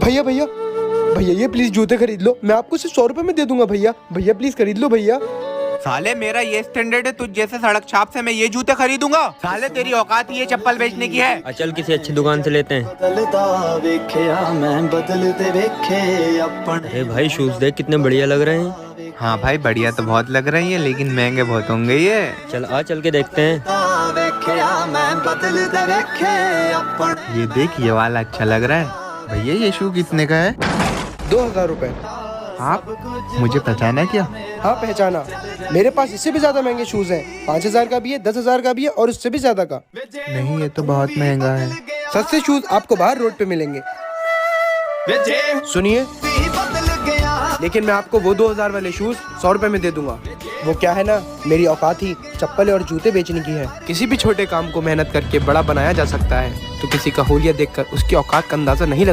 भैया भैया भैया ये प्लीज जूते खरीद लो, मैं आपको सिर्फ 100 रुपए में दे दूंगा भैया। भैया प्लीज खरीद लो भैया। साले मेरा ये स्टैंडर्ड है, तुझ जैसे सड़क छाप से मैं ये जूते खरीदूंगा? साले तेरी औकात ही ये चप्पल बेचने की है। चल किसी अच्छी दुकान से लेते हैं। अरे भाई शूज देख कितने बढ़िया लग रहे हैं। हाँ भाई बढ़िया तो बहुत लग रही है, लेकिन महंगे बहुत होंगे ये। चल के देखते हैं। ये देख, ये वाला अच्छा लग रहा है। भैया ये शू कितने का है? 2000 रुपए। आप मुझे पहचाना क्या? हाँ पहचाना, मेरे पास इससे भी ज्यादा महंगे शूज हैं। 5000 का भी है, 10,000 का भी है और उससे भी ज्यादा का। नहीं ये तो बहुत महंगा है। सस्ते शूज आपको बाहर रोड पे मिलेंगे। सुनिए, लेकिन मैं आपको वो 2000 वाले शूज 100 रुपए में दे दूंगा। वो क्या है ना, मेरी औकात ही चप्पल और जूते बेचने की है। किसी भी छोटे काम को मेहनत करके बड़ा बनाया जा सकता है, तो किसी का हुलिया देखकर उसकी औकात का अंदाजा नहीं लगा।